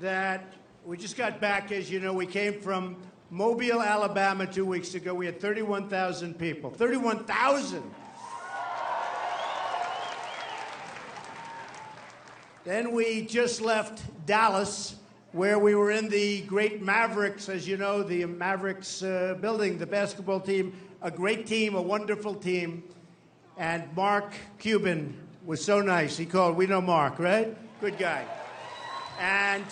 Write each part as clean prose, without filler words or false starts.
that we just got back. As you know, we came from Mobile, Alabama 2 weeks ago. We had 31,000 people. 31,000! Then we just left Dallas, where we were in the great Mavericks, as you know, the Mavericks building, the basketball team, a great team, a wonderful team. And Mark Cuban was so nice. He called, we know Mark, right? Good guy. And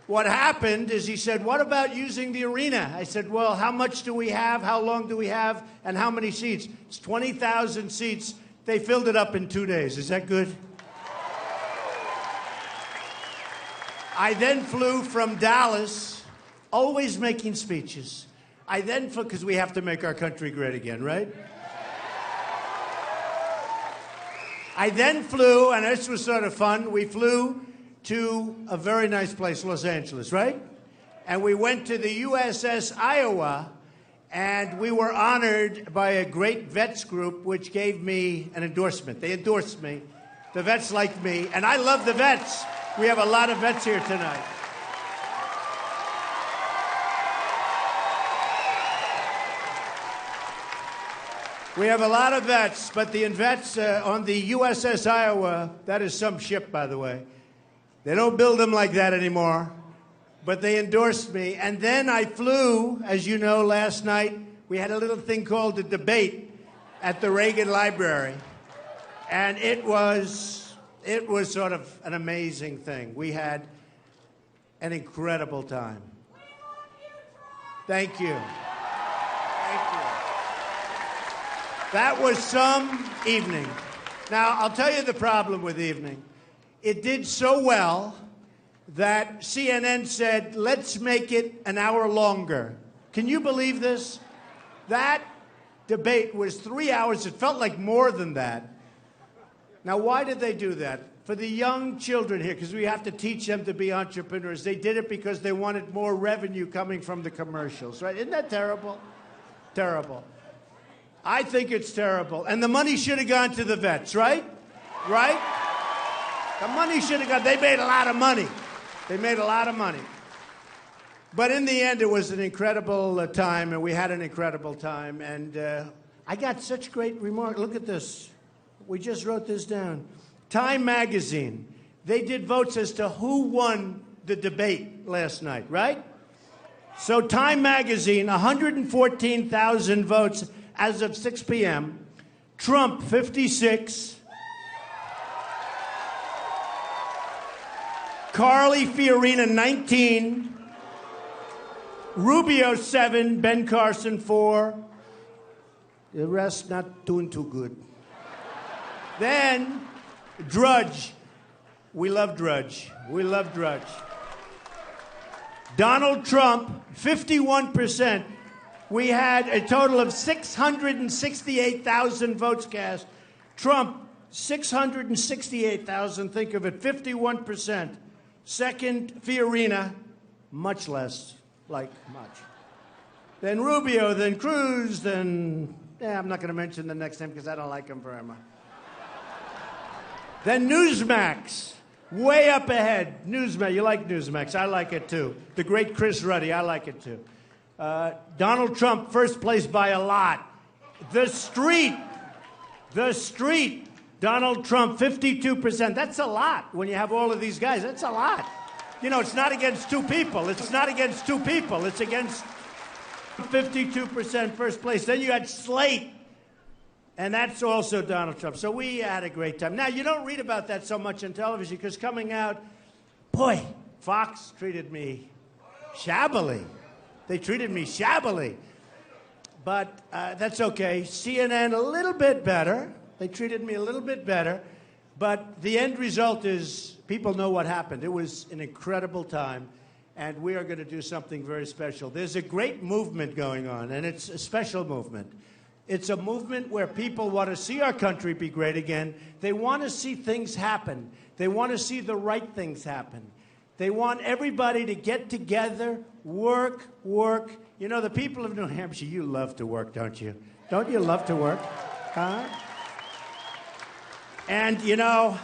what happened is he said, what about using the arena? I said, well, how much do we have? How long do we have? And how many seats? It's 20,000 seats. They filled it up in 2 days. Is that good? I then flew from Dallas, always making speeches. I then flew, because we have to make our country great again, right? I then flew, and this was sort of fun, we flew to a very nice place, Los Angeles, right? And we went to the USS Iowa, and we were honored by a great vets group, which gave me an endorsement. They endorsed me. The vets liked me, and I love the vets. We have a lot of vets here tonight. We have a lot of vets, but the vets on the USS Iowa, that is some ship, by the way. They don't build them like that anymore, but they endorsed me. And then I flew, as you know, last night. We had a little thing called a debate at the Reagan Library, and it was sort of an amazing thing. We had an incredible time. Thank you. Thank you. That was some evening. Now, I'll tell you the problem with evening. It did so well that CNN said, let's make it an hour longer. Can you believe this? That debate was 3 hours. It felt like more than that. Now, why did they do that? For the young children here, because we have to teach them to be entrepreneurs. They did it because they wanted more revenue coming from the commercials, right? Isn't that terrible? Terrible. I think it's terrible. And the money should have gone to the vets, right? Right? The money should have gone. They made a lot of money. They made a lot of money. But in the end, it was an incredible time, and we had an incredible time. And I got such great remarks. Look at this. We just wrote this down. Time magazine, they did votes as to who won the debate last night, right? So Time magazine, 114,000 votes as of 6 p.m. Trump, 56. Carly Fiorina, 19. Rubio, 7. Ben Carson, 4. The rest not doing too good. Then Drudge. We love Drudge. We love Drudge. Donald Trump, 51%. We had a total of 668,000 votes cast. Trump, 668,000. Think of it, 51%. Second, Fiorina, much less, like much. Then Rubio, then Cruz, then... I'm not going to mention the next name because I don't like him very much. Then Newsmax, way up ahead. Newsmax, you like Newsmax. I like it, too. The great Chris Ruddy, I like it, too. Donald Trump, first place by a lot. The Street, Donald Trump, 52%. That's a lot when you have all of these guys. That's a lot. You know, it's not against two people. It's not against two people. It's against 52% first place. Then you had Slate. And that's also Donald Trump. So we had a great time. Now, you don't read about that so much on television because coming out, boy, Fox treated me shabbily. They treated me shabbily. But that's okay. CNN, a little bit better. They treated me a little bit better. But the end result is people know what happened. It was an incredible time. And we are going to do something very special. There's a great movement going on, and it's a special movement. It's a movement where people want to see our country be great again. They want to see things happen. They want to see the right things happen. They want everybody to get together, work. You know, the people of New Hampshire, you love to work, don't you? Don't you love to work? Huh? And, you know,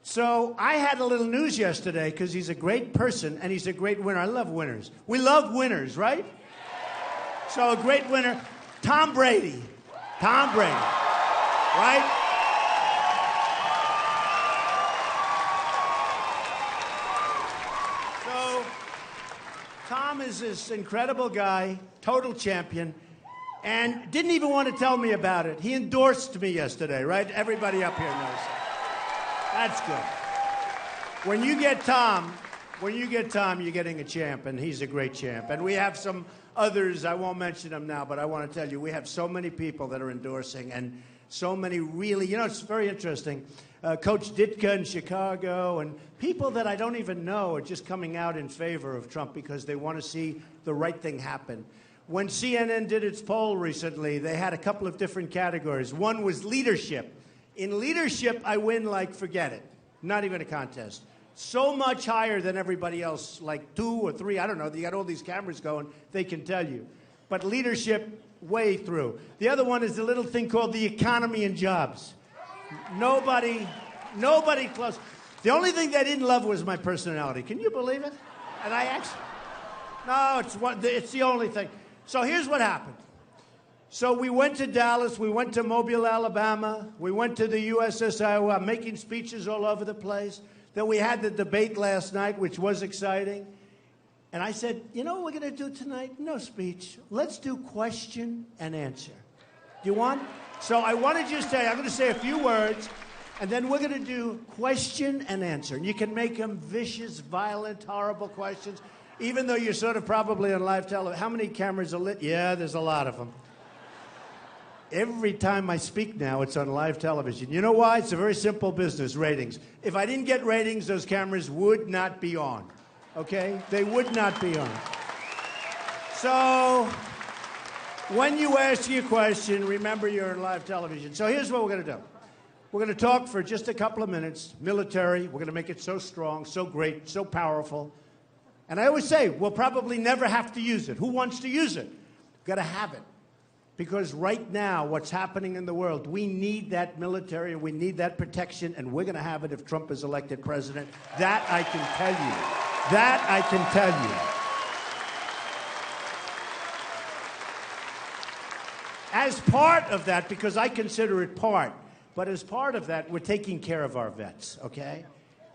So I had a little news yesterday because he's a great person and he's a great winner. I love winners. We love winners, right? So a great winner, Tom Brady. Tom Brady, right? So Tom is this incredible guy, total champion, and didn't even want to tell me about it. He endorsed me yesterday, right? Everybody up here knows that. That's good. When you get Tom, you're getting a champ, and he's a great champ. And we have some others, I won't mention them now, but I want to tell you, we have so many people that are endorsing, and so many really, it's very interesting. Coach Ditka in Chicago, and people that I don't even know are just coming out in favor of Trump because they want to see the right thing happen. When CNN did its poll recently, they had a couple of different categories. One was leadership. In leadership, I win like forget it. Not even a contest. So much higher than everybody else, like 2 or 3, I don't know. You got all these cameras going, they can tell you. But leadership, way through. The other one is a little thing called the economy and jobs. Nobody close. The only thing they didn't love was my personality. Can you believe it? And I actually, no, it's the only thing. So here's what happened. So we went to Dallas, we went to Mobile, Alabama, we went to the USS, I'm making speeches all over the place. Then we had the debate last night, which was exciting. And I said, you know what we're going to do tonight? No speech. Let's do question and answer. Do you want? So I want to just tell you, I'm going to say a few words, and then we're going to do question and answer. And you can make them vicious, violent, horrible questions, even though you're sort of probably on live television. How many cameras are lit? Yeah, there's a lot of them. Every time I speak now, it's on live television. You know why? It's a very simple business, ratings. If I didn't get ratings, those cameras would not be on, okay? They would not be on. So when you ask your question, remember you're on live television. So here's what we're going to do. We're going to talk for just a couple of minutes, military. We're going to make it so strong, so great, so powerful. And I always say, we'll probably never have to use it. Who wants to use it? We've got to have it. Because right now, what's happening in the world, we need that military, we need that protection, and we're going to have it if Trump is elected president. That I can tell you. That I can tell you. As part of that, because I consider it part, but as part of that, we're taking care of our vets, okay?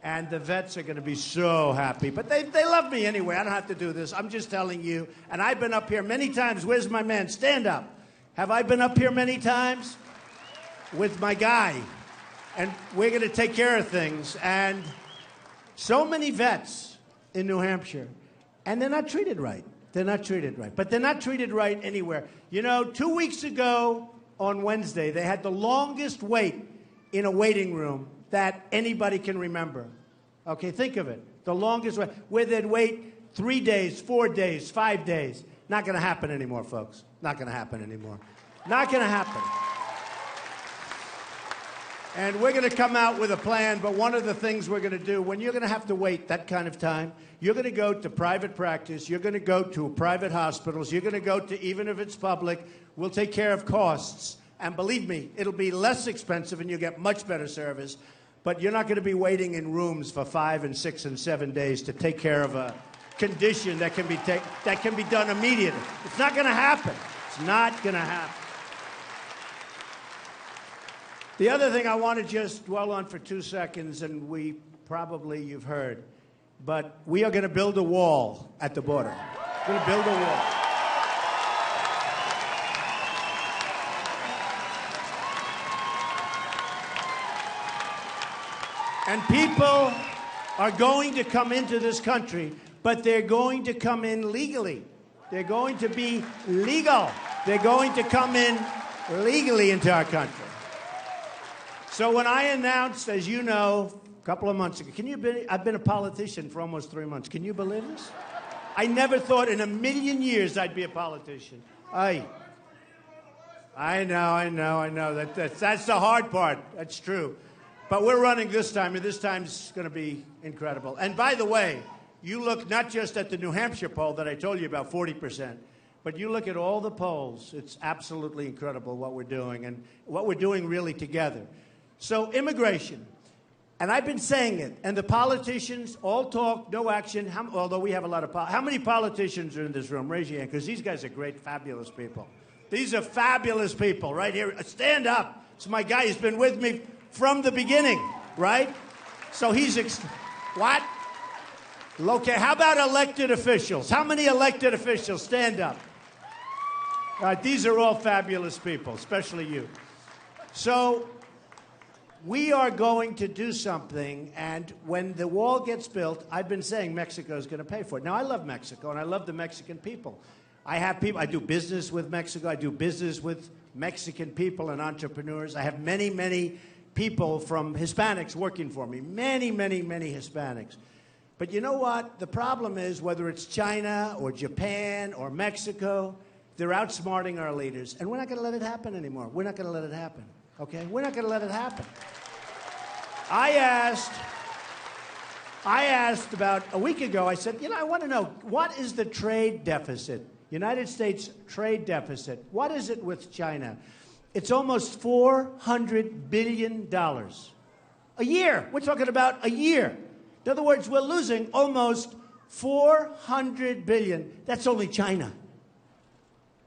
And the vets are going to be so happy. But they love me anyway. I don't have to do this. I'm just telling you. And I've been up here many times. Where's my man? Stand up. Have I been up here many times? With my guy. And we're going to take care of things. And so many vets in New Hampshire. And they're not treated right. They're not treated right. But they're not treated right anywhere. 2 weeks ago on Wednesday, they had the longest wait in a waiting room that anybody can remember. Okay, think of it. The longest wait. Where they'd wait 3 days, 4 days, 5 days. Not going to happen anymore, folks. Not going to happen anymore. Not going to happen. And we're going to come out with a plan, but one of the things we're going to do, when you're going to have to wait that kind of time, you're going to go to private practice, you're going to go to private hospitals, you're going to go to, even if it's public, we'll take care of costs. And believe me, it'll be less expensive and you'll get much better service. But you're not going to be waiting in rooms for 5 and 6 and 7 days to take care of a condition that can be done immediately. It's not going to happen. It's not going to happen. The other thing I want to just dwell on for 2 seconds, and you've heard, but we are going to build a wall at the border. We're going to build a wall. And people are going to come into this country, but they're going to come in legally. They're going to be legal. They're going to come in legally into our country. So when I announced, as you know, a couple of months ago, I've been a politician for almost 3 months. Can you believe this? I never thought in a million years I'd be a politician. I know. That's the hard part. That's true. But we're running this time, and this time's going to be incredible. And by the way, you look not just at the New Hampshire poll that I told you about, 40%, but you look at all the polls. It's absolutely incredible what we're doing, and what we're doing really together. So immigration. And I've been saying it. And the politicians all talk, no action. Although we have a lot of how many politicians are in this room? Raise your hand, because these guys are great, fabulous people. These are fabulous people right here. Stand up. It's my guy. He's been with me from the beginning, right? So he's... what? Okay, how about elected officials? How many elected officials? Stand up. All right, these are all fabulous people, especially you. So we are going to do something, and when the wall gets built, I've been saying Mexico is going to pay for it. Now, I love Mexico, and I love the Mexican people. I have people, I do business with Mexico. I do business with Mexican people and entrepreneurs. I have many, many people from Hispanics working for me. Many, many, many Hispanics. But you know what? The problem is, whether it's China or Japan or Mexico, they're outsmarting our leaders. And we're not going to let it happen anymore. We're not going to let it happen. Okay? We're not going to let it happen. I asked about a week ago, I said, I want to know, what is the trade deficit? United States trade deficit. What is it with China? It's almost $400 billion a year. We're talking about a year. In other words, we're losing almost $400 billion. That's only China.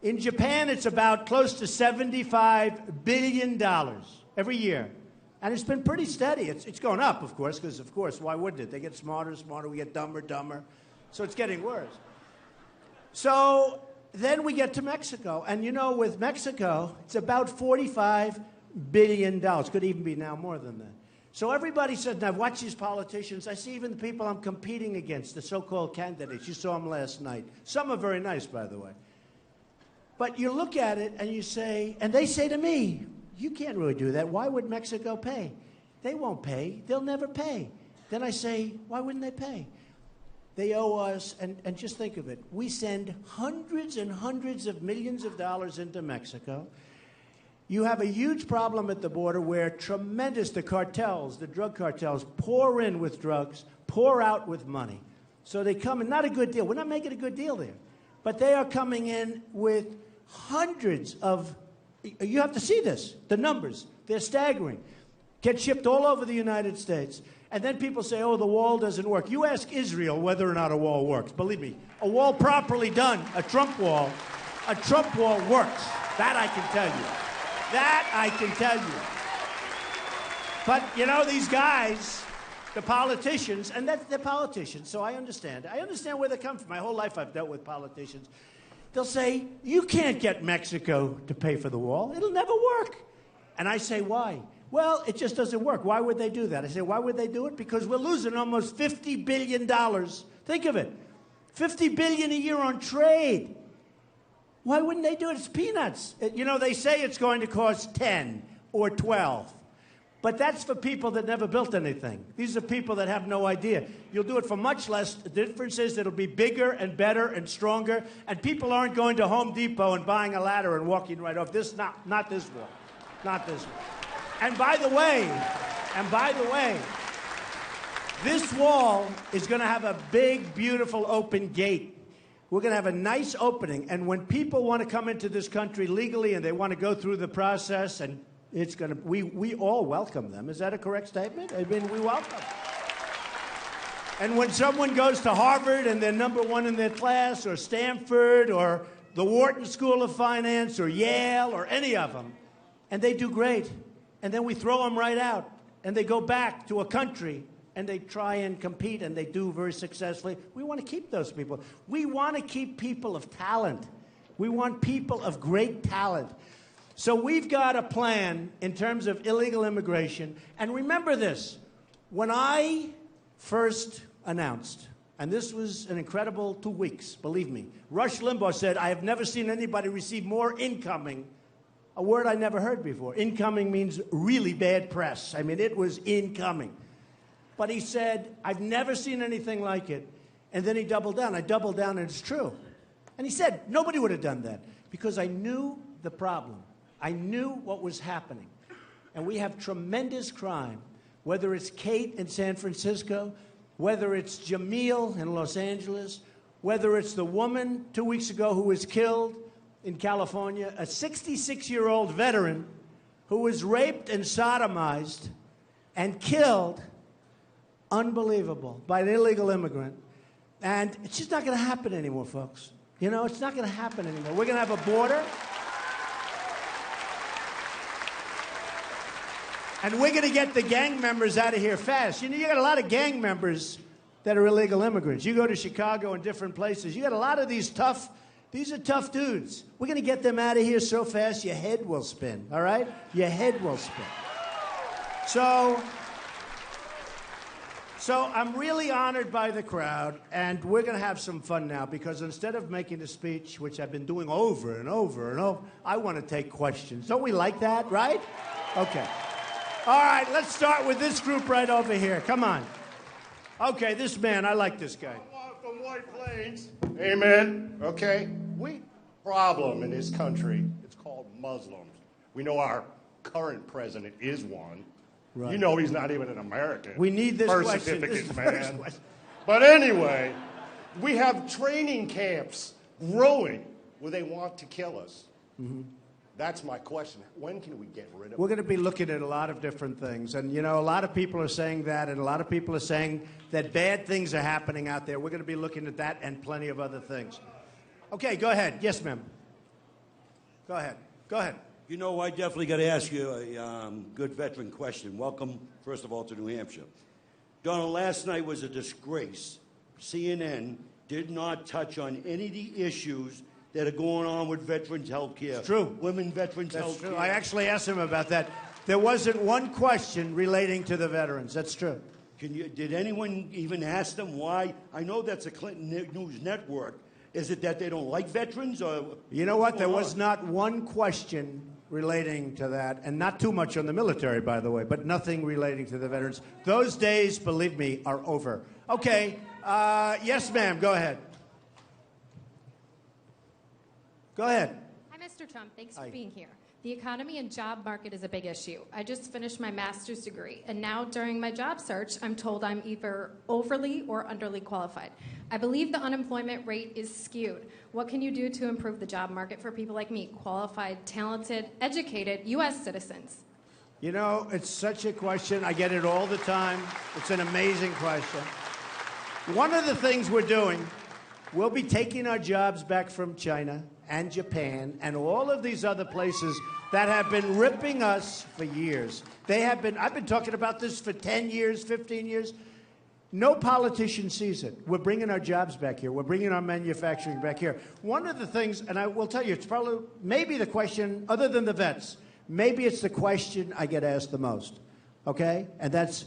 In Japan, it's about close to $75 billion every year. And it's been pretty steady. It's going up, of course, because, of course, why wouldn't it? They get smarter and smarter. We get dumber, dumber. So it's getting worse. So then we get to Mexico. And, with Mexico, it's about $45 billion. Could even be now more than that. So everybody said, now watch these politicians. I see even the people I'm competing against, the so-called candidates. You saw them last night. Some are very nice, by the way. But you look at it and you say, and they say to me, you can't really do that. Why would Mexico pay? They won't pay. They'll never pay. Then I say, why wouldn't they pay? They owe us, and just think of it. We send hundreds and hundreds of millions of dollars into Mexico. You have a huge problem at the border where the cartels, the drug cartels, pour in with drugs, pour out with money. So they come in, not a good deal. We're not making a good deal there. But they are coming in with hundreds of, you have to see this, the numbers. They're staggering. Get shipped all over the United States. And then people say, oh, the wall doesn't work. You ask Israel whether or not a wall works. Believe me, a wall properly done, a Trump wall works. That I can tell you. That I can tell you. But, these guys, the politicians, and they're politicians, so I understand. I understand where they come from. My whole life I've dealt with politicians. They'll say, you can't get Mexico to pay for the wall. It'll never work. And I say, why? Well, it just doesn't work. Why would they do that? I say, why would they do it? Because we're losing almost $50 billion. Think of it. $50 billion a year on trade. Why wouldn't they do it? It's peanuts. They say it's going to cost 10 or 12. But that's for people that never built anything. These are people that have no idea. You'll do it for much less. The difference is it'll be bigger and better and stronger. And people aren't going to Home Depot and buying a ladder and walking right off. Not this wall. Not this wall. And by the way, this wall is going to have a big, beautiful open gate. We're going to have a nice opening. And when people want to come into this country legally and they want to go through the process, and it's going to, we all welcome them. Is that a correct statement? I mean, we welcome. And when someone goes to Harvard and they're number one in their class, or Stanford, or the Wharton School of Finance, or Yale, or any of them, and they do great, and then we throw them right out, and they go back to a country, and they try and compete, and they do very successfully. We want to keep those people. We want to keep people of talent. We want people of great talent. So we've got a plan in terms of illegal immigration. And remember this, when I first announced, and this was an incredible 2 weeks, believe me, Rush Limbaugh said, I have never seen anybody receive more incoming, a word I never heard before. Incoming means really bad press. I mean, it was incoming. But he said, I've never seen anything like it. And then he doubled down. I doubled down, and it's true. And he said, nobody would have done that, because I knew the problem. I knew what was happening. And we have tremendous crime, whether it's Kate in San Francisco, whether it's Jamil in Los Angeles, whether it's the woman 2 weeks ago who was killed in California, a 66-year-old veteran who was raped and sodomized and killed Unbelievable. By an illegal immigrant. And it's just not going to happen anymore, folks. You know, it's not going to happen anymore. We're going to have a border. And we're going to get the gang members out of here fast. You know, you got a lot of gang members that are illegal immigrants. You go to Chicago and different places. You got a lot of these are tough dudes. We're going to get them out of here so fast your head will spin, all right? Your head will spin. So I'm really honored by the crowd, and we're going to have some fun now because instead of making a speech, which I've been doing over and over and over, I want to take questions. Don't we like that, right? Okay. All right, let's start with this group right over here. Come on. Okay, this man, I like this guy. From White Plains. Amen. Okay. We problem in this country. It's called Muslims. We know our current president is one. Right. You know he's not even an American. We need this birth question. certificates, man. But anyway, we have training camps growing where they want to kill us. Mm-hmm. That's my question. When can we get rid of it? We're going to be looking at a lot of different things. And, you know, a lot of people are saying that, and a lot of people are saying that bad things are happening out there. We're going to be looking at that and plenty of other things. Okay, go ahead. Yes, ma'am. Go ahead. Go ahead. You know, I definitely got to ask you a good veteran question. Welcome, first of all, to New Hampshire. Donald, last night was a disgrace. CNN did not touch on any of the issues that are going on with veterans' health care. It's true. Women veterans' health care. I actually asked him about that. There wasn't one question relating to the veterans. That's true. Did anyone even ask them why? I know that's a Clinton News Network. Is it that they don't like veterans? Or you know what? There was not one question relating to that, and not too much on the military, by the way, but nothing relating to the veterans. Those days, believe me, are over. Okay. Yes, ma'am. Go ahead. Go ahead. Hi, Mr. Trump. Thanks for being here. The economy and job market is a big issue. I just finished my master's degree, and now during my job search, I'm told I'm either overly or underly qualified. I believe the unemployment rate is skewed. What can you do to improve the job market for people like me, qualified, talented, educated U.S. citizens? You know, it's such a question. I get it all the time. It's an amazing question. One of the things we're doing, we'll be taking our jobs back from China and Japan and all of these other places that have been ripping us for years. I've been talking about this for 10 years, 15 years. No politician sees it. We're bringing our jobs back here. We're bringing our manufacturing back here. One of the things, and I will tell you, it's probably maybe the question, other than the vets, maybe it's the question I get asked the most, okay? And that's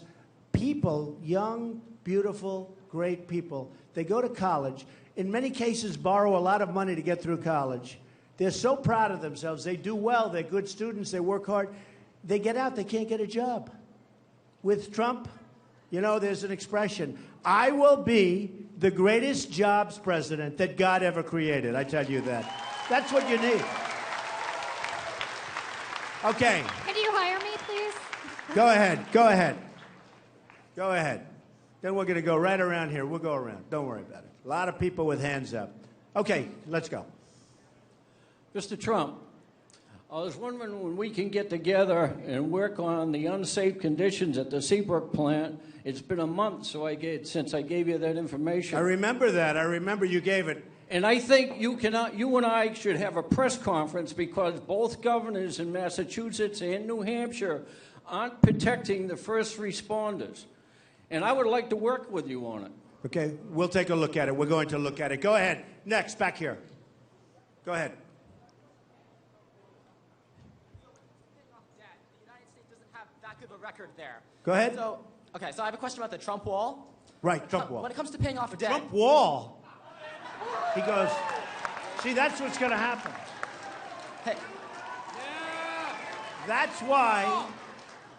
people, young, beautiful, great people. They go to college. In many cases, borrow a lot of money to get through college. They're so proud of themselves. They do well. They're good students. They work hard. They get out. They can't get a job. With Trump, you know, there's an expression. I will be the greatest jobs president that God ever created. I tell you that. That's what you need. Okay. Can you hire me, please? Go ahead. Go ahead. Go ahead. Then we're going to go right around here. We'll go around. Don't worry about it. A lot of people with hands up. Okay, let's go. Mr. Trump, I was wondering when we can get together and work on the unsafe conditions at the Seabrook plant. It's been a month since I gave you that information. I remember that. I remember you gave it. And I think you and I should have a press conference because both governors in Massachusetts and New Hampshire aren't protecting the first responders. And I would like to work with you on it. Okay, we'll take a look at it. We're going to look at it. Go ahead. Next, back here. Go ahead. The United States doesn't have that good of a record there. Go ahead. So I have a question about the Trump wall. Right, Trump wall. When it comes to paying off debt. Trump wall? He goes, see, that's what's going to happen. Hey. That's why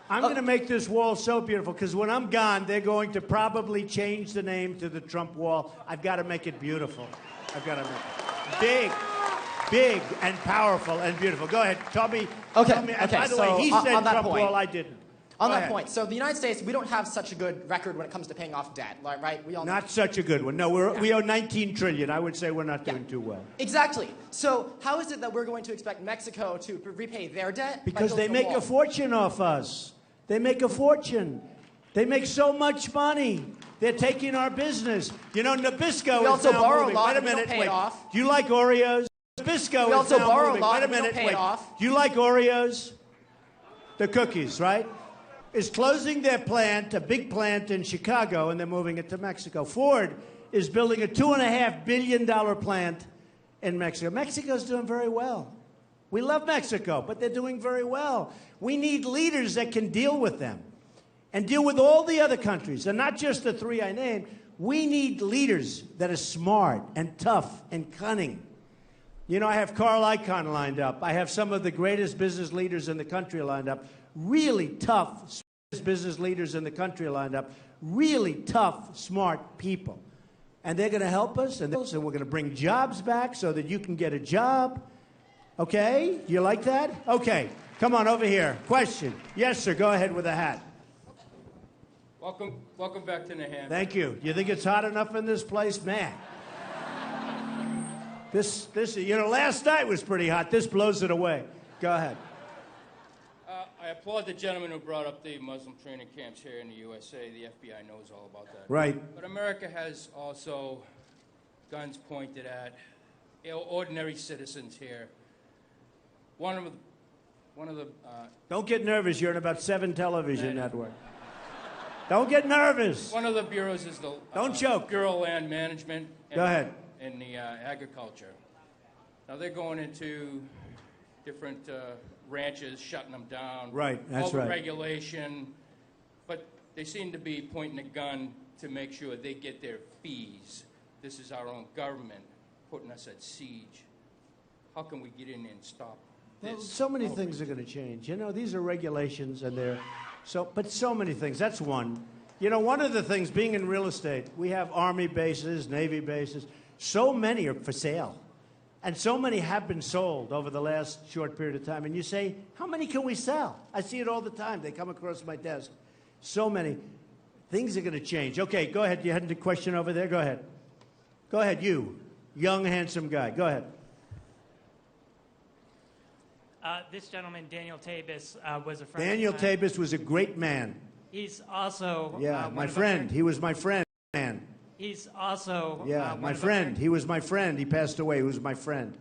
I'm going to make this wall so beautiful, because when I'm gone, they're going to probably change the name to the Trump wall. I've got to make it beautiful. I've got to make it big and powerful and beautiful. Go ahead. Tell me. Okay. Tell me. And by the way, he said Trump wall. I didn't. On that point, so the United States, we don't have such a good record when it comes to paying off debt, right? We all know. Not such a good one. No, we owe $19 trillion. I would say we're not doing too well. Exactly. So how is it that we're going to expect Mexico to repay their debt? Because they make a fortune off us. They make a fortune. They make so much money. They're taking our business. You know, Nabisco We is also now borrow moving. a lot Wait a and we don't minute, pay wait. it off. Do you like Oreos? Nabisco We is also now borrow a moving. lot Wait a and we don't minute, pay wait. it off. Do you like Oreos? The cookies, right? Is closing their plant, a big plant in Chicago, and they're moving it to Mexico. Ford is building a $2.5 billion plant in Mexico. Mexico's doing very well. We love Mexico, but they're doing very well. We need leaders that can deal with them and deal with all the other countries, and not just the three I named. We need leaders that are smart and tough and cunning. You know, I have Carl Icahn lined up. I have some of the greatest business leaders in the country lined up. Really tough business leaders in the country lined up. Really tough, smart people. And they're going to help us, and we're going to bring jobs back so that you can get a job. Okay? You like that? Okay. Come on, over here. Question. Yes, sir. Go ahead with the hat. Welcome back to New Hampshire. Thank you. You think it's hot enough in this place? Man. This, you know, last night was pretty hot. This blows it away. Go ahead. I applaud the gentleman who brought up the Muslim training camps here in the USA. The FBI knows all about that. Right. But America has also guns pointed at ordinary citizens here. One of the Don't get nervous. You're in about 7 television networks. Don't get nervous. one of the bureaus is the Don't choke. Bureau of Land Management. Go ahead. In the agriculture. Now they're going into different ranches, shutting them down. Right, that's right. Overregulation, but they seem to be pointing a gun to make sure they get their fees. This is our own government putting us at siege. How can we get in there and stop this? Well, so many things are going to change. You know, these are regulations, and but so many things. That's one. You know, one of the things, being in real estate, we have Army bases, Navy bases. So many are for sale. And so many have been sold over the last short period of time. And you say, how many can we sell? I see it all the time. They come across my desk. So many. Things are going to change. Okay, go ahead. You had a question over there? Go ahead. Go ahead, you. Young, handsome guy. Go ahead. This gentleman, Daniel Tabis, was a friend. Daniel Tabis was a great man. He's also my friend. He was my friend, man. He's also my friend. He was my friend. He passed away. He was my friend.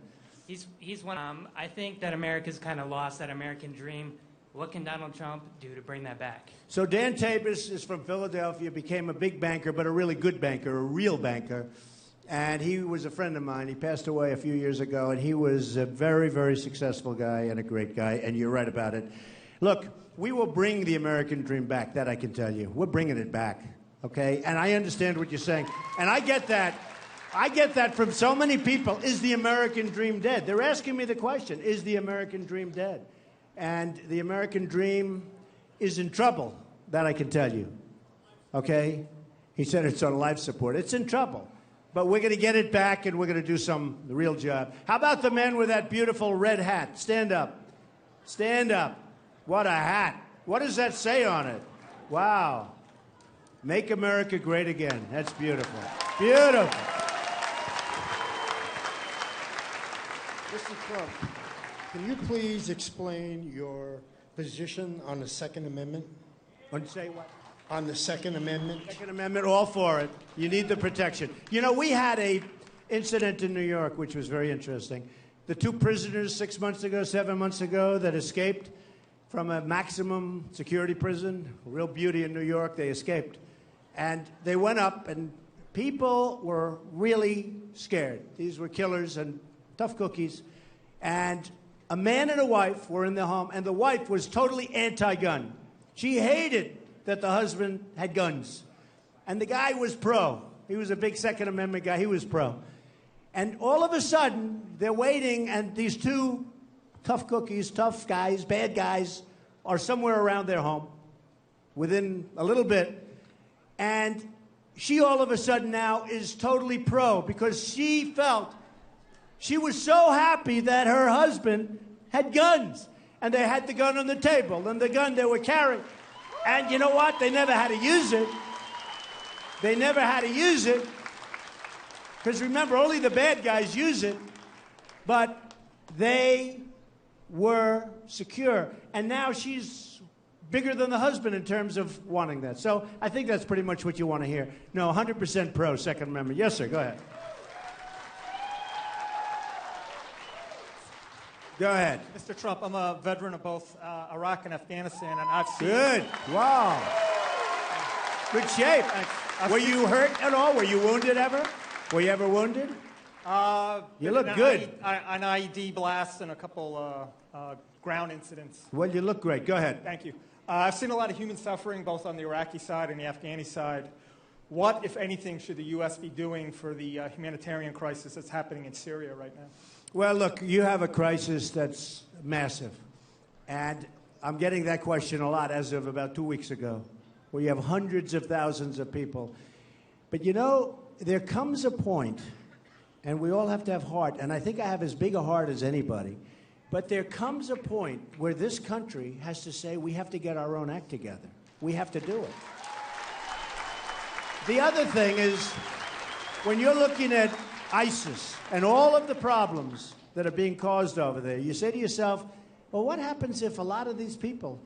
He's one. I think that America's kind of lost that American dream. What can Donald Trump do to bring that back? So Dan Tabis is from Philadelphia, became a big banker, but a really good banker, a real banker. And he was a friend of mine. He passed away a few years ago, and he was a very, very successful guy and a great guy, and you're right about it. Look, we will bring the American dream back, that I can tell you. We're bringing it back, okay? And I understand what you're saying. And I get that. I get that from so many people. Is the American dream dead? They're asking me the question, is the American dream dead? And the American dream is in trouble, that I can tell you, okay? He said it's on life support. It's in trouble. But we're going to get it back, and we're going to do some real job. How about the man with that beautiful red hat? Stand up. Stand up. What a hat. What does that say on it? Wow. Make America great again. That's beautiful. Beautiful. Mr. Trump, can you please explain your position on the Second Amendment? Want to say what? On the Second Amendment? Second Amendment, all for it. You need the protection. You know, we had a incident in New York, which was very interesting. The 2 prisoners 6 months ago, 7 months ago, that escaped from a maximum security prison, a real beauty in New York, they escaped. And they went up, and people were really scared. These were killers and tough cookies. And a man and a wife were in the home, and the wife was totally anti-gun. She hated that the husband had guns. And the guy was pro. He was a big Second Amendment guy. He was pro. And all of a sudden, they're waiting, and these 2 tough cookies, tough guys, bad guys, are somewhere around their home within a little bit. And she all of a sudden now is totally pro because she felt she was so happy that her husband had guns. And they had the gun on the table and the gun they were carrying. And you know what? They never had to use it. They never had to use it. Because remember, only the bad guys use it. But they were secure. And now she's bigger than the husband in terms of wanting that. So I think that's pretty much what you want to hear. No, 100% pro Second Amendment. Yes, sir, go ahead. Go ahead. Mr. Trump, I'm a veteran of both Iraq and Afghanistan, and I've seen... Good. Wow. Good shape. Were you hurt at all? Were you wounded ever? Were you ever wounded? You look good. An IED blast and a couple ground incidents. Well, you look great. Go ahead. Thank you. I've seen a lot of human suffering, both on the Iraqi side and the Afghani side. What, if anything, should the U.S. be doing for the humanitarian crisis that's happening in Syria right now? Well, look, you have a crisis that's massive. And I'm getting that question a lot as of about 2 weeks ago, where you have hundreds of thousands of people. But you know, there comes a point, and we all have to have heart, and I think I have as big a heart as anybody, but there comes a point where this country has to say we have to get our own act together. We have to do it. The other thing is, when you're looking at ISIS and all of the problems that are being caused over there, you say to yourself, well, what happens if a lot of these people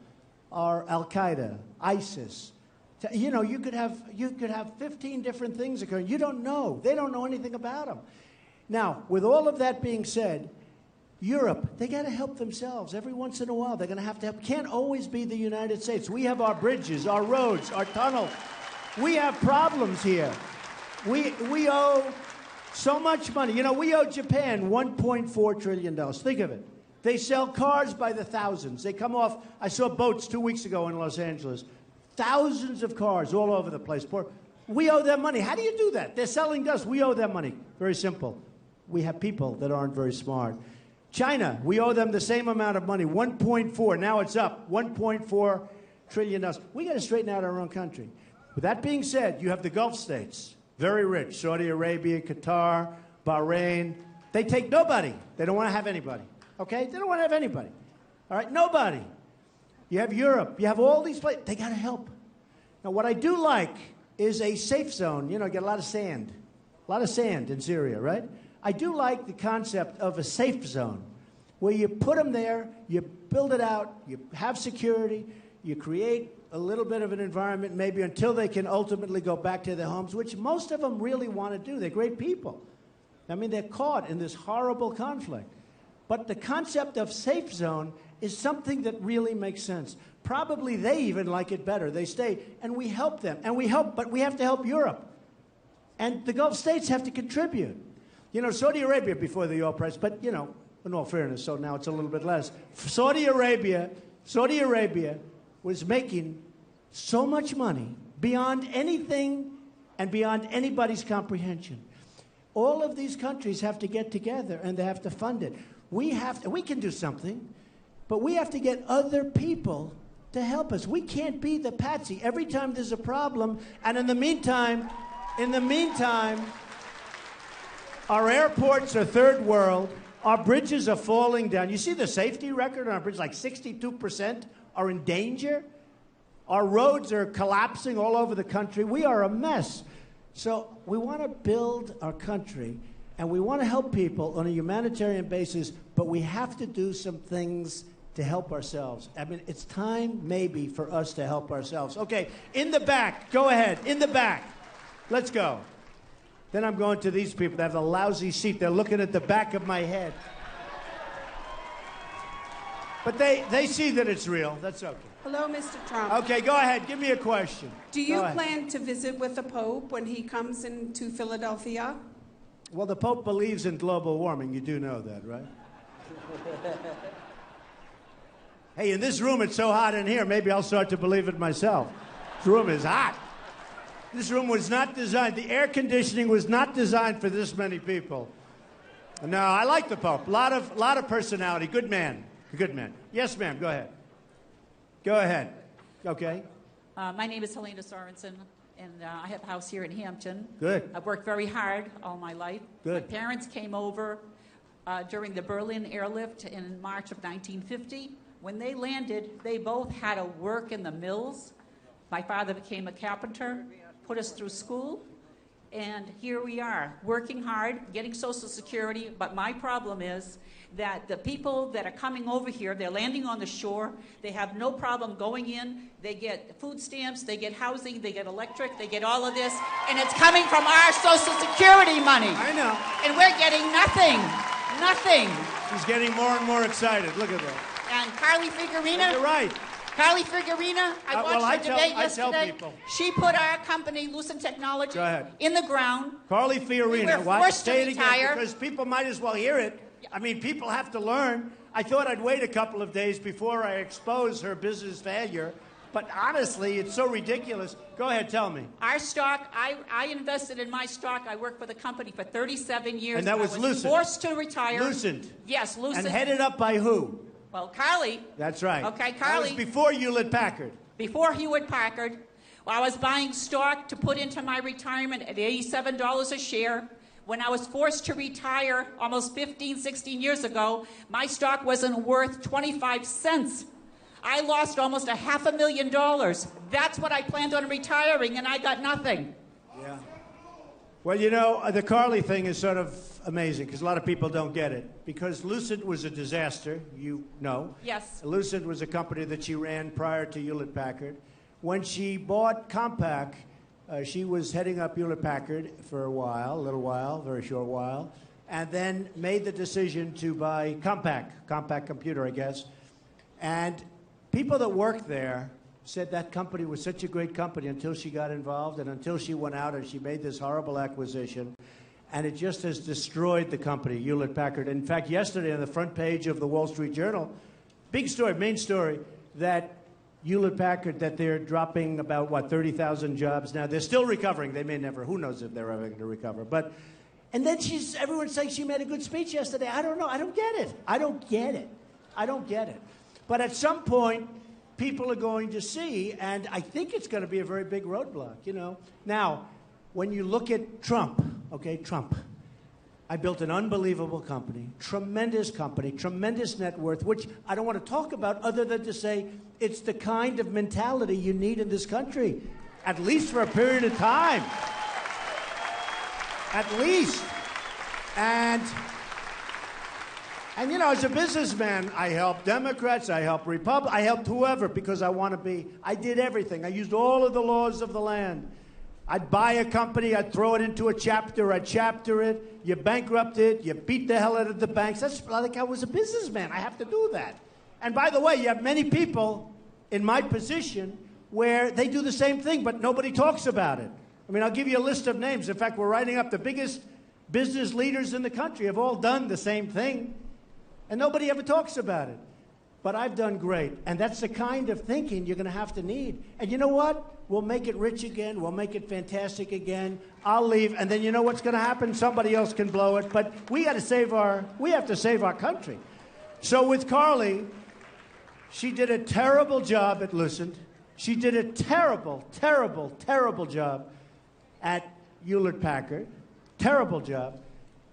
are Al-Qaeda, ISIS? You know, you could have 15 different things occurring. You don't know. They don't know anything about them. Now, with all of that being said, Europe, they got to help themselves. Every once in a while, they're going to help. Can't always be the United States. We have our bridges, our roads, our tunnels. We have problems here. We owe so much money. You know, we owe Japan $1.4 trillion. Think of it. They sell cars by the thousands. They come off. I saw boats 2 weeks ago in Los Angeles. Thousands of cars all over the place. We owe them money. How do you do that? They're selling to us. We owe them money. Very simple. We have people that aren't very smart. China, we owe them the same amount of money, 1.4. Now it's up, $1.4 trillion. We got to straighten out our own country. With that being said, you have the Gulf states, very rich, Saudi Arabia, Qatar, Bahrain. They take nobody. They don't want to have anybody, okay? They don't want to have anybody, all right? Nobody. You have Europe. You have all these places. They got to help. Now, what I do like is a safe zone. You know, get a lot of sand in Syria, right? I do like the concept of a safe zone where you put them there, you build it out, you have security, you create a little bit of an environment maybe until they can ultimately go back to their homes, which most of them really want to do. They're great people. I mean, they're caught in this horrible conflict. But the concept of safe zone is something that really makes sense. Probably they even like it better. They stay, and we help them. And we help, but we have to help Europe. And the Gulf states have to contribute. You know, Saudi Arabia before the oil price, but, you know, in all fairness, so now it's a little bit less. Saudi Arabia was making so much money beyond anything and beyond anybody's comprehension. All of these countries have to get together and they have to fund it. We can do something, but we have to get other people to help us. We can't be the patsy every time there's a problem, and in the meantime, our airports are third world. Our bridges are falling down. You see the safety record on our bridges, like 62% are in danger. Our roads are collapsing all over the country. We are a mess. So we want to build our country, and we want to help people on a humanitarian basis, but we have to do some things to help ourselves. I mean, it's time maybe for us to help ourselves. Okay, in the back. Go ahead. In the back. Let's go. Then I'm going to these people that have a lousy seat. They're looking at the back of my head. But they see that it's real. That's okay. Hello, Mr. Trump. Okay, go ahead. Give me a question. Do you plan to visit with the Pope when he comes into Philadelphia? Well, the Pope believes in global warming. You do know that, right? Hey, in this room, it's so hot in here, maybe I'll start to believe it myself. This room is hot. This room was not designed, the air conditioning was not designed for this many people. No, I like the Pope. A lot of personality. Good man. Good man. Yes, ma'am. Go ahead. Go ahead. Okay. My name is Helena Sorensen, and I have a house here in Hampton. Good. I've worked very hard all my life. Good. My parents came over during the Berlin airlift in March of 1950. When they landed, they both had to work in the mills. My father became a carpenter, put us through school, And here we are, working hard, getting Social Security, but my problem is that the people that are coming over here, they're landing on the shore, they have no problem going in, they get food stamps, they get housing, they get electric, they get all of this, and it's coming from our Social Security money. I know. And we're getting nothing. Nothing. She's getting more and more excited. Look at that. And Carly Figurina. You're right. Carly Figurina, I watched her debate yesterday. I tell people. She put our company, Lucent Technology, in the ground. Carly Fiorina. We were Why? forced to Say it retire. again, because people might as well hear it. I mean, people have to learn. I thought I'd wait a couple of days before I expose her business failure, but honestly, it's so ridiculous. Go ahead, tell me. Our stock, I invested in my stock. I worked for the company for 37 years. And that was I Lucent. Forced to retire. Lucent. Yes, Lucent. And headed up by who? Well, Carly. That's right. Okay, That Carly. was before Hewlett Packard. Before Hewlett Packard, I was buying stock to put into my retirement at $87 a share. When I was forced to retire almost 15, 16 years ago, my stock wasn't worth 25 cents. I lost almost $500,000. That's what I planned on retiring, and I got nothing. Yeah. Well, you know, the Carly thing is sort of amazing because a lot of people don't get it. Because Lucent was a disaster, you know. Yes. Lucent was a company that she ran prior to Hewlett Packard. When she bought Compaq, she was heading up Hewlett Packard for a little while, very short while, and then made the decision to buy Compaq Computer, I guess. And people that worked there said that company was such a great company until she got involved and until she went out and she made this horrible acquisition. And it just has destroyed the company, Hewlett Packard. In fact, yesterday on the front page of the Wall Street Journal, big story, main story, that Hewlett Packard, that they're dropping about, 30,000 jobs now. They're still recovering. They may never, who knows if they're ever going to recover. But, and then everyone's saying she made a good speech yesterday. I don't know. I don't get it. I don't get it. I don't get it. But at some point, people are going to see, and I think it's going to be a very big roadblock, you know. Now, when you look at Trump, Trump, I built an unbelievable company, tremendous net worth, which I don't want to talk about other than to say it's the kind of mentality you need in this country, at least for a period of time. At least. And you know, as a businessman, I helped Democrats, I helped Republicans, I helped whoever because I did everything. I used all of the laws of the land. I'd buy a company, I'd throw it into a chapter, I'd chapter it, you bankrupt it, you beat the hell out of the banks. That's like I was a businessman. I have to do that. And by the way, you have many people in my position where they do the same thing, but nobody talks about it. I mean, I'll give you a list of names. In fact, we're writing up the biggest business leaders in the country have all done the same thing, and nobody ever talks about it. But I've done great, and that's the kind of thinking you're going to have to need. And you know what? We'll make it rich again. We'll make it fantastic again. I'll leave, and then you know what's going to happen? Somebody else can blow it. But we have to save our country. So with Carly, she did a terrible job at Lucent. She did a terrible job at Hewlett Packard. Terrible job.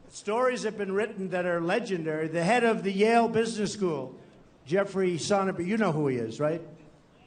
Stories have been written that are legendary. The head of the Yale Business School, Jeffrey Sonnenberg, you know who he is, right?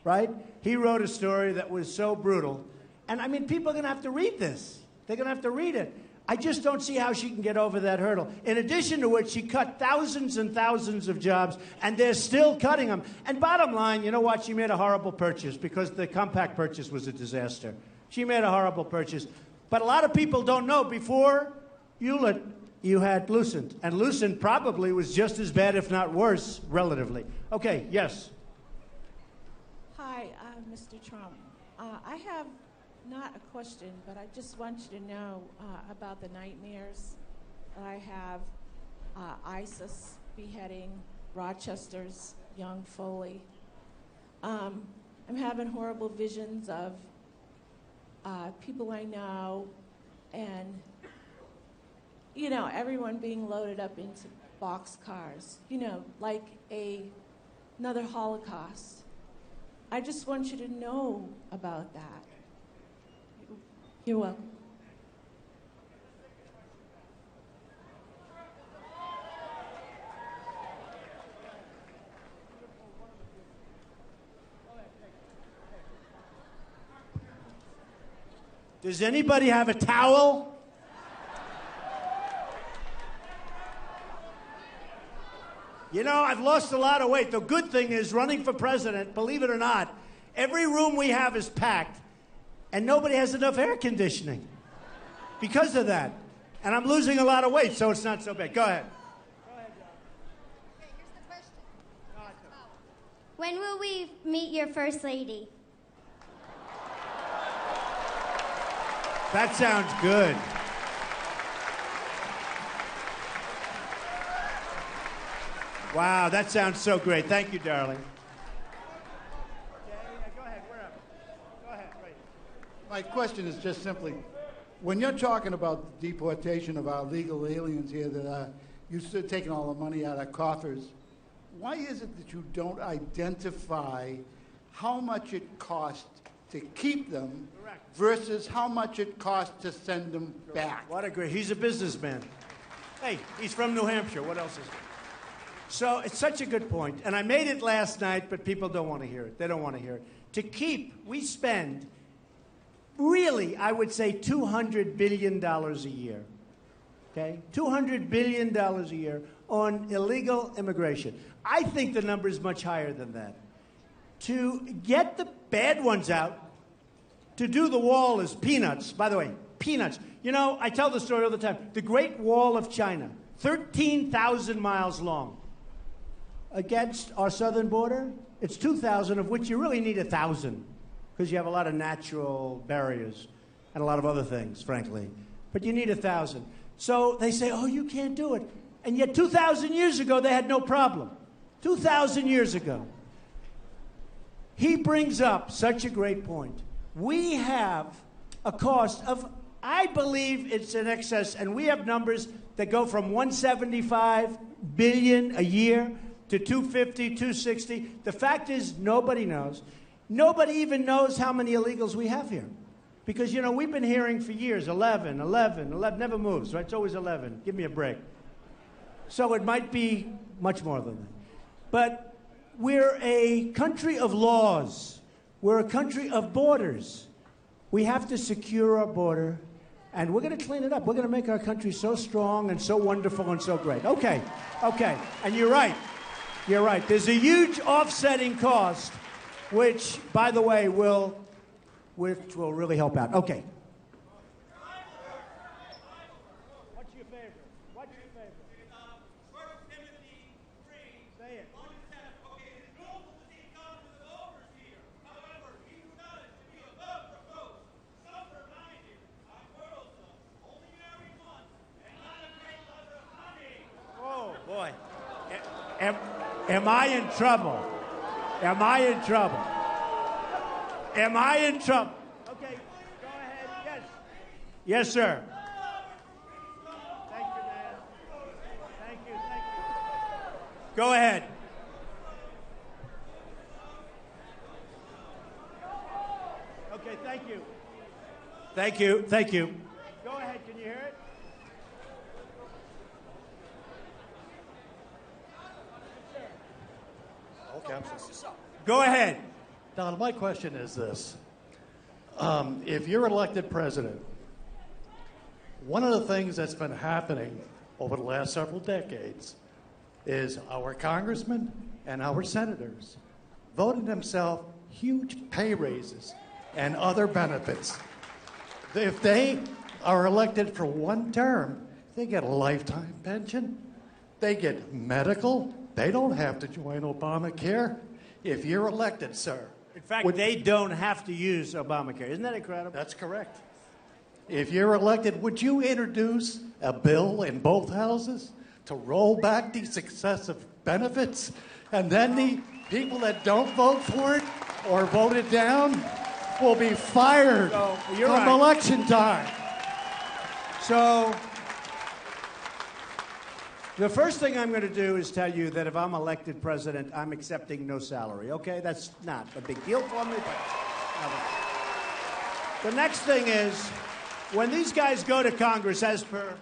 Right? He wrote a story that was so brutal. And I mean, people are going to have to read this. They're going to have to read it. I just don't see how she can get over that hurdle. In addition to which, she cut thousands and thousands of jobs, and they're still cutting them. And bottom line, you know what? She made a horrible purchase because the Compaq purchase was a disaster. She made a horrible purchase. But a lot of people don't know, before Hewlett, you had Lucent. And Lucent probably was just as bad, if not worse, relatively. Okay, yes. Hi, Mr. Trump. I have not a question, but I just want you to know about the nightmares that I have. ISIS beheading Rochester's young Foley. I'm having horrible visions of people I know and, you know, everyone being loaded up into boxcars, you know, like another Holocaust. I just want you to know about that. You're welcome. Does anybody have a towel? You know, I've lost a lot of weight. The good thing is, running for president, believe it or not, every room we have is packed, and nobody has enough air conditioning because of that. And I'm losing a lot of weight, so it's not so bad. Go ahead. Okay, here's the question. When will we meet your first lady? That sounds good. Wow, that sounds so great. Thank you, darling. Go ahead, wherever. Go ahead, right. My question is just simply, when you're talking about the deportation of our legal aliens here that are used to taking all the money out of coffers, why is it that you don't identify how much it costs to keep them versus how much it costs to send them back? What a great, he's a businessman. Hey, he's from New Hampshire. What else is there? So it's such a good point. And I made it last night, but people don't want to hear it. They don't want to hear it. To keep, we spend really, I would say, $200 billion a year. Okay? $200 billion a year on illegal immigration. I think the number is much higher than that. To get the bad ones out, to do the wall is peanuts. By the way, peanuts. You know, I tell the story all the time. The Great Wall of China, 13,000 miles long. Against our southern border, it's 2,000, of which you really need 1,000, because you have a lot of natural barriers and a lot of other things, frankly. But you need 1,000. So they say, oh, you can't do it. And yet 2,000 years ago, they had no problem. 2,000 years ago. He brings up such a great point. We have a cost of, I believe it's in excess, and we have numbers that go from $175 billion a year to 250, 260. The fact is, nobody knows. Nobody even knows how many illegals we have here. Because, you know, we've been hearing for years, 11, 11, 11, never moves, right? It's always 11. Give me a break. So it might be much more than that. But we're a country of laws. We're a country of borders. We have to secure our border, and we're going to clean it up. We're going to make our country so strong and so wonderful and so great. Okay, okay. And you're right. You're right. There's a huge offsetting cost, which, by the way, will really help out. Okay. What's your favorite? What's your favorite? Say it. Oh, boy. Am I in trouble? Am I in trouble? Am I in trouble? Okay, go ahead. Yes. Yes, sir. Thank you, man. Thank you, thank you. Go ahead. Okay, thank you. Thank you, thank you. Go ahead, can you hear it? Okay, Go ahead. Don, my question is this. If you're elected president, one of the things that's been happening over the last several decades is our congressmen and our senators voted themselves huge pay raises and other benefits. If they are elected for one term, they get a lifetime pension, they get medical, they don't have to join Obamacare. If you're elected, sir. In fact, they don't have to use Obamacare. Isn't that incredible? That's correct. If you're elected, would you introduce a bill in both houses to roll back these excessive benefits? And then the people that don't vote for it or vote it down will be fired come election time. So the first thing I'm going to do is tell you that if I'm elected president, I'm accepting no salary. Okay? That's not a big deal for me. But the next thing is, when these guys go to Congress, as per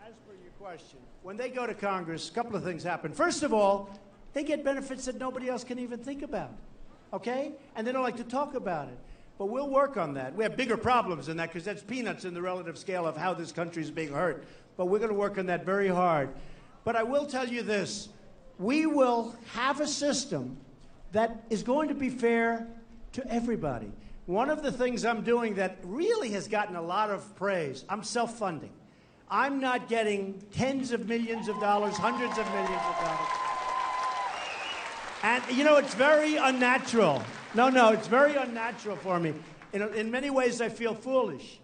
your question, when they go to Congress, a couple of things happen. First of all, they get benefits that nobody else can even think about. Okay? And they don't like to talk about it. But we'll work on that. We have bigger problems than that because that's peanuts in the relative scale of how this country is being hurt. But we're going to work on that very hard. But I will tell you this. We will have a system that is going to be fair to everybody. One of the things I'm doing that really has gotten a lot of praise, I'm self-funding. I'm not getting tens of millions of dollars, hundreds of millions of dollars. And, you know, it's very unnatural. No, it's very unnatural for me. In many ways, I feel foolish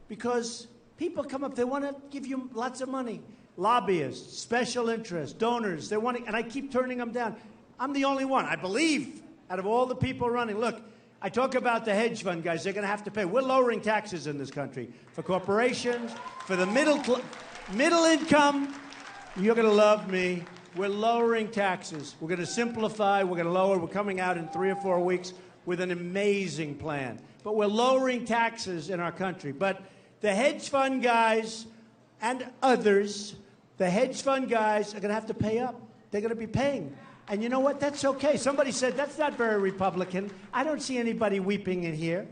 because people come up, they want to give you lots of money. Lobbyists, special interests, donors, they want to, and I keep turning them down. I'm the only one, I believe, out of all the people running. Look, I talk about the hedge fund guys. They're going to have to pay. We're lowering taxes in this country for corporations, for the middle income. You're going to love me. We're lowering taxes. We're going to simplify. We're going to lower. We're coming out in 3 or 4 weeks with an amazing plan. But we're lowering taxes in our country. But the hedge fund guys and others, the hedge fund guys are going to have to pay up. They're going to be paying. And you know what? That's okay. Somebody said, that's not very Republican. I don't see anybody weeping in here.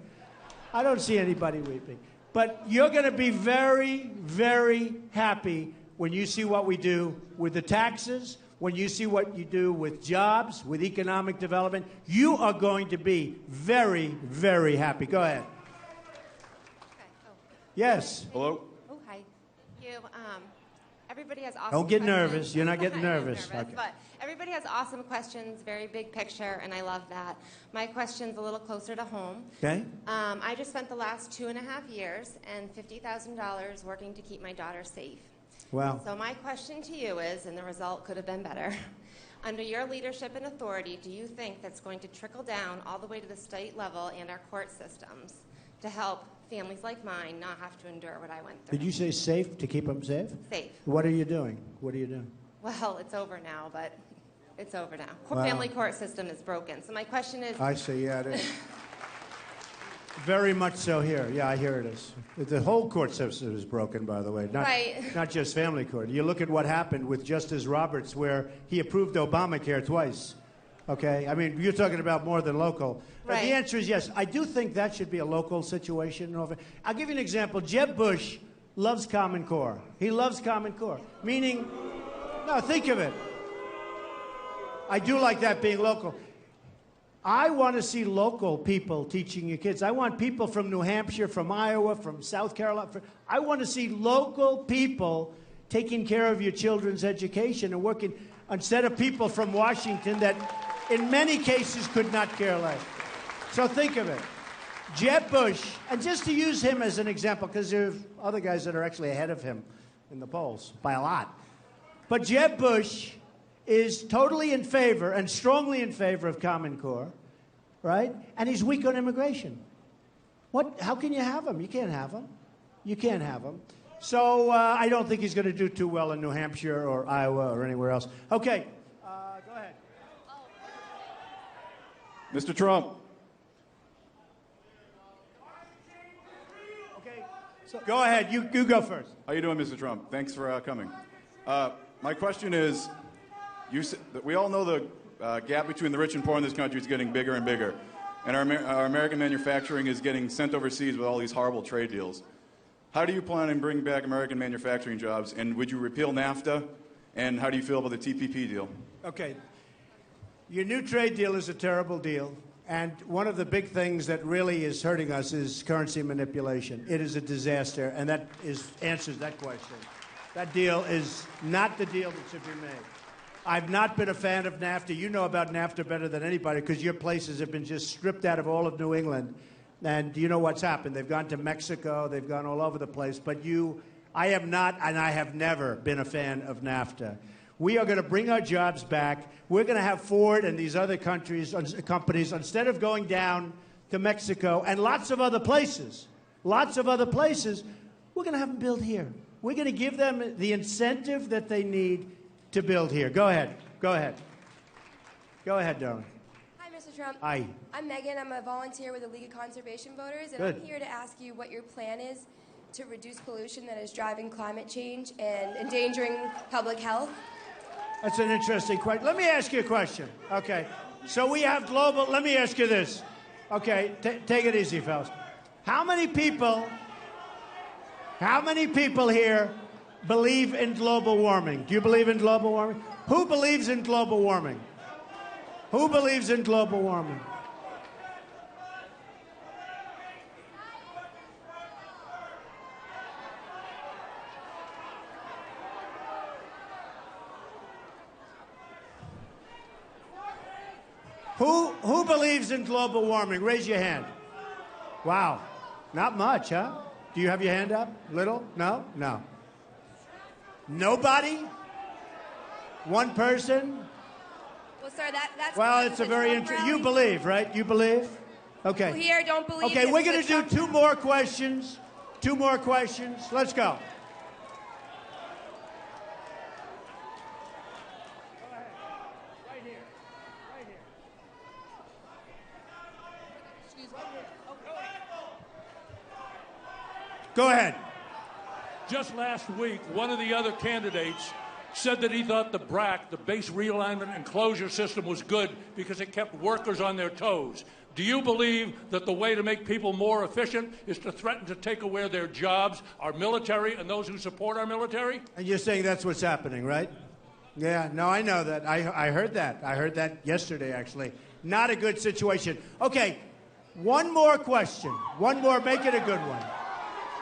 I don't see anybody weeping. But you're going to be very, very happy when you see what we do with the taxes, when you see what you do with jobs, with economic development. You are going to be very, very happy. Go ahead. Okay. Oh. Yes. Hello? Oh, hi. You, everybody has awesome Don't get questions. nervous. You're not getting I'm nervous. Okay. But everybody has awesome questions, very big picture, and I love that. My question's a little closer to home. Okay. I just spent the last 2.5 years and $50,000 working to keep my daughter safe. Wow. So my question to you is, and the result could have been better, under your leadership and authority, do you think that's going to trickle down all the way to the state level and our court systems to help families like mine not have to endure what I went through? Did you say safe, to keep them safe? Safe. What are you doing? What are you doing? Well, it's over now, but it's over now. Wow. Family court system is broken. So my question is... I see, yeah, it is. Very much so here. Yeah, I hear it is. The whole court system is broken, by the way. Not just family court. You look at what happened with Justice Roberts, where he approved Obamacare twice. Okay? I mean, you're talking about more than local. But the answer is yes. I do think that should be a local situation. I'll give you an example. Jeb Bush loves Common Core. He loves Common Core. Meaning, no, think of it. I do like that being local. I want to see local people teaching your kids. I want people from New Hampshire, from Iowa, from South Carolina. I want to see local people taking care of your children's education and working, instead of people from Washington that in many cases could not care less. So think of it. Jeb Bush, and just to use him as an example, because there's other guys that are actually ahead of him in the polls by a lot. But Jeb Bush is totally in favor and strongly in favor of Common Core, right? And he's weak on immigration. How can you have him? You can't have him. You can't have him. So I don't think he's going to do too well in New Hampshire or Iowa or anywhere else. Okay, go ahead. Mr. Trump. Okay, so go ahead. You go first. How you doing, Mr. Trump? Thanks for coming. My question is, we all know the gap between the rich and poor in this country is getting bigger and bigger. And our American manufacturing is getting sent overseas with all these horrible trade deals. How do you plan on bringing back American manufacturing jobs? And would you repeal NAFTA? And how do you feel about the TPP deal? Okay. Your new trade deal is a terrible deal. And one of the big things that really is hurting us is currency manipulation. It is a disaster, and that answers that question. That deal is not the deal that should be made. I've not been a fan of NAFTA. You know about NAFTA better than anybody because your places have been just stripped out of all of New England. And you know what's happened. They've gone to Mexico. They've gone all over the place. But I have not, and I have never been a fan of NAFTA. We are going to bring our jobs back. We're going to have Ford and these other companies, instead of going down to Mexico and lots of other places, we're going to have them build here. We're going to give them the incentive that they need to build here. Go ahead. Go ahead. Go ahead, darling. Hi, Mr. Trump. Hi. I'm Megan. I'm a volunteer with the League of Conservation Voters, and Good. I'm here to ask you what your plan is to reduce pollution that is driving climate change and endangering public health. That's an interesting question. Let me ask you a question. Okay. So we have global, let me ask you this. Okay, take it easy, fellas. How many people here believe in global warming? Do you believe in global warming? Who believes in global warming? Who believes in global warming? Who believes in global warming? Raise your hand. Wow. Not much, huh? Do you have your hand up? Little? No? No. Nobody? One person? Well, sir, that's Well, it's a very interesting. You believe, right? You believe? Okay. People here don't believe. Okay, this we're is a going to do Trump- two more questions. Two more questions. Let's go. Go ahead. Just last week, one of the other candidates said that he thought the BRAC, the base realignment and closure system, was good because it kept workers on their toes. Do you believe that the way to make people more efficient is to threaten to take away their jobs, our military, and those who support our military? And you're saying that's what's happening, right? Yeah, no, I know that. I heard that. I heard that yesterday, actually. Not a good situation. Okay, one more question. One more. Make it a good one.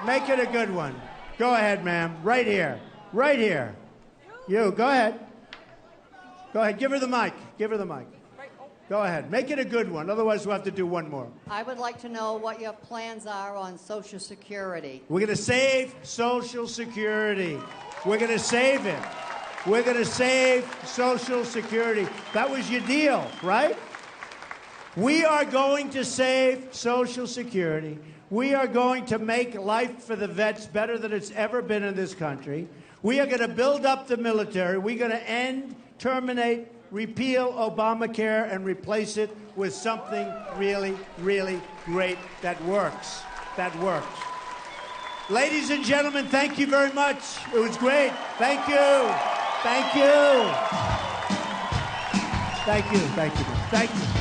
Make it a good one. Go ahead, ma'am. Right here. Right here. You, go ahead. Go ahead. Give her the mic. Give her the mic. Go ahead. Make it a good one. Otherwise, we'll have to do one more. I would like to know what your plans are on Social Security. We're going to save Social Security. We're going to save it. We're going to save Social Security. That was your deal, right? We are going to save Social Security. We are going to make life for the vets better than it's ever been in this country. We are going to build up the military. We're going to end, terminate, repeal Obamacare and replace it with something really, really great that works. That works. Ladies and gentlemen, thank you very much. It was great. Thank you. Thank you. Thank you. Thank you. Thank you.